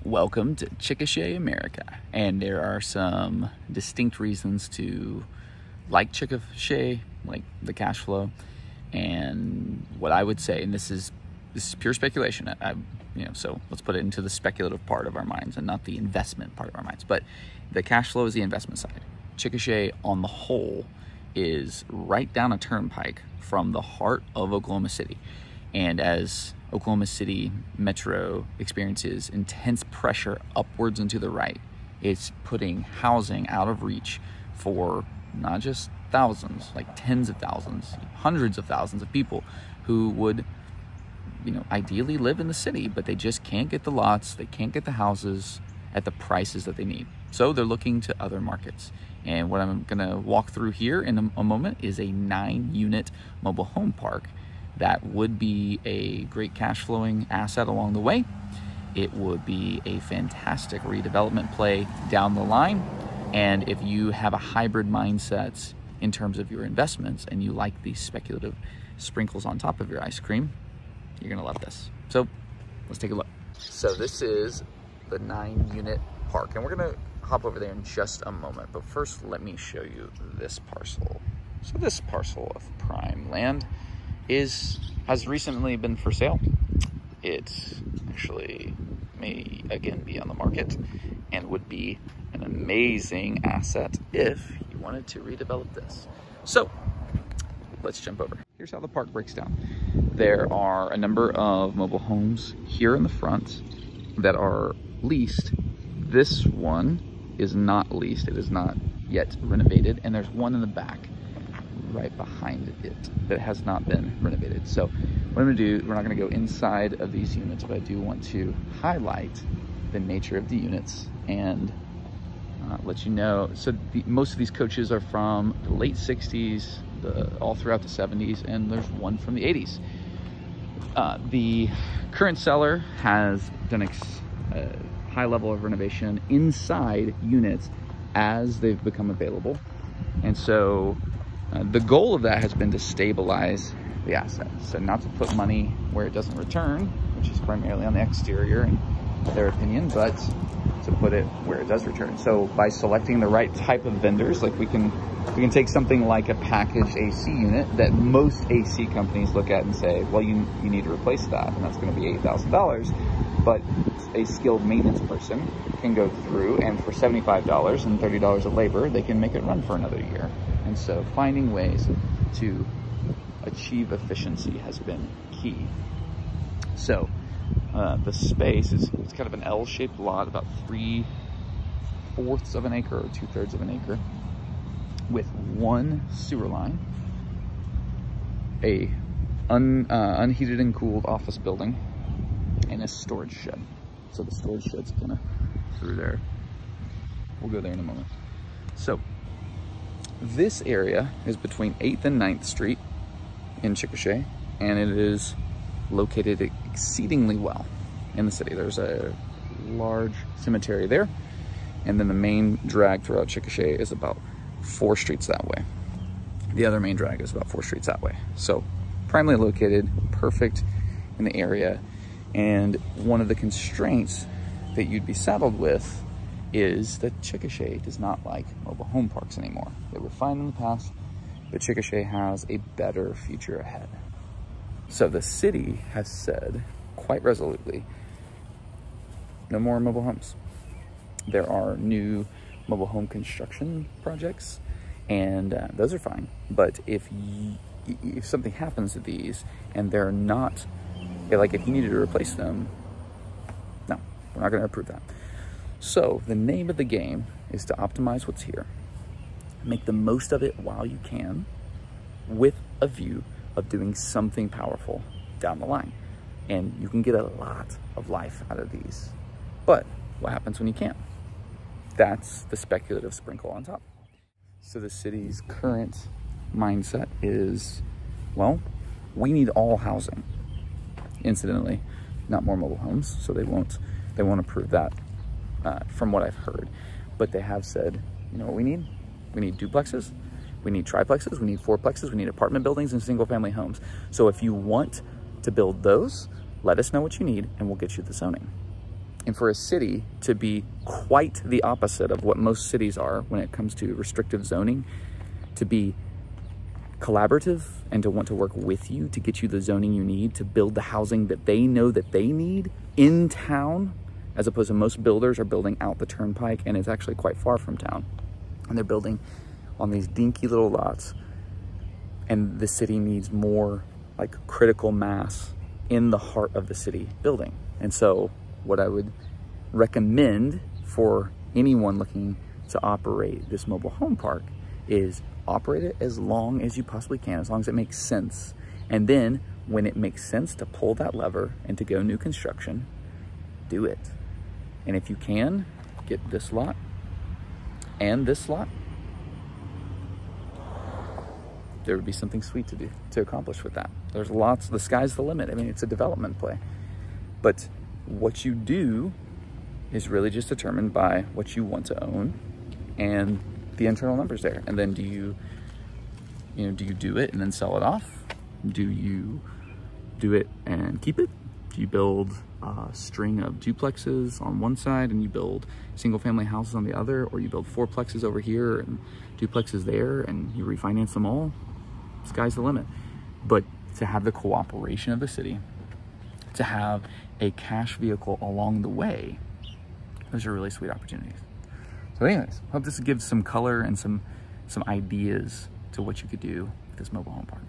Welcome to Chickasha, America. And there are some distinct reasons to like Chickasha, like the cash flow. And what I would say, and this is pure speculation, so let's put it into the speculative part of our minds and not the investment part of our minds. But the cash flow is the investment side. Chickasha on the whole is right down a turnpike from the heart of Oklahoma City. And as Oklahoma City Metro experiences intense pressure upwards and to the right, it's putting housing out of reach for not just thousands, like tens of thousands, hundreds of thousands of people who would, ideally live in the city, but they just can't get the lots, they can't get the houses at the prices that they need. So they're looking to other markets. And what I'm gonna walk through here in a moment is a 9-unit mobile home park that would be a great cash flowing asset along the way. It would be a fantastic redevelopment play down the line. And if you have a hybrid mindset in terms of your investments and you like these speculative sprinkles on top of your ice cream, you're gonna love this. So let's take a look. So this is the 9-unit park, and we're gonna hop over there in just a moment. But first, let me show you this parcel. So this parcel of prime land has recently been for sale. It actually may again be on the market and would be an amazing asset if you wanted to redevelop this. So let's jump over. Here's how the park breaks down. There are a number of mobile homes here in the front that are leased. This one is not leased. It is not yet renovated. And there's one in the back right behind it that has not been renovated. So what I'm gonna do, we're not gonna go inside of these units, but I do want to highlight the nature of the units and let you know. So most of these coaches are from the late 60s, all throughout the 70s, and there's one from the 80s. The current seller has done a high level of renovation inside units as they've become available. And so the goal of that has been to stabilize the asset. So not to put money where it doesn't return, which is primarily on the exterior in their opinion, but to put it where it does return. So by selecting the right type of vendors, like we can take something like a packaged AC unit that most AC companies look at and say, well, you need to replace that, and that's going to be $8,000. But a skilled maintenance person can go through, and for $75 and $30 of labor, they can make it run for another year. And so finding ways to achieve efficiency has been key. So the space is, it's kind of an L-shaped lot, about 3/4 of an acre or 2/3 of an acre, with one sewer line, a unheated and cooled office building, and a storage shed. So the storage shed's kind of through there. We'll go there in a moment. So this area is between 8th and 9th Street in Chickasha, and it is located exceedingly well in the city. There's a large cemetery there, and then the main drag throughout Chickasha is about 4 streets that way. The other main drag is about 4 streets that way. So primarily located, perfect in the area. And one of the constraints that you'd be saddled with is that Chickasha does not like mobile home parks anymore. They were fine in the past, but Chickasha has a better future ahead. So the city has said quite resolutely, no more mobile homes. There are new mobile home construction projects, and those are fine. But if something happens to these and they're not, like if you needed to replace them, no, we're not gonna approve that. So the name of the game is to optimize what's here, make the most of it while you can, with a view of doing something powerful down the line. And you can get a lot of life out of these. But what happens when you can't? That's the speculative sprinkle on top. So the city's current mindset is, well, we need all housing. Incidentally, not more mobile homes, so they won't approve that from what I've heard. But they have said, you know what we need? We need duplexes, we need triplexes, we need fourplexes, we need apartment buildings and single family homes. So if you want to build those, let us know what you need and we'll get you the zoning. And for a city to be quite the opposite of what most cities are when it comes to restrictive zoning, to be collaborative and to want to work with you to get you the zoning you need to build the housing that they know that they need in town, as opposed to most builders are building out the turnpike and it's actually quite far from town. And they're building on these dinky little lots. And the city needs more like critical mass in the heart of the city building. And so what I would recommend for anyone looking to operate this mobile home park is operate it as long as you possibly can, as long as it makes sense. And then when it makes sense to pull that lever and to go new construction, do it. And if you can, get this lot and this lot, there would be something sweet to do, to accomplish with that. There's lots, the sky's the limit. I mean, it's a development play. But what you do is really just determined by what you want to own and the internal numbers there. And then do you do it and then sell it off? Do you do it and keep it? Do you build a string of duplexes on one side and you build single family houses on the other, or you build fourplexes over here and duplexes there and you refinance them all? Sky's the limit. But to have the cooperation of the city, to have a cash vehicle along the way, those are really sweet opportunities. So anyways, hope this gives some color and some ideas to what you could do with this mobile home park.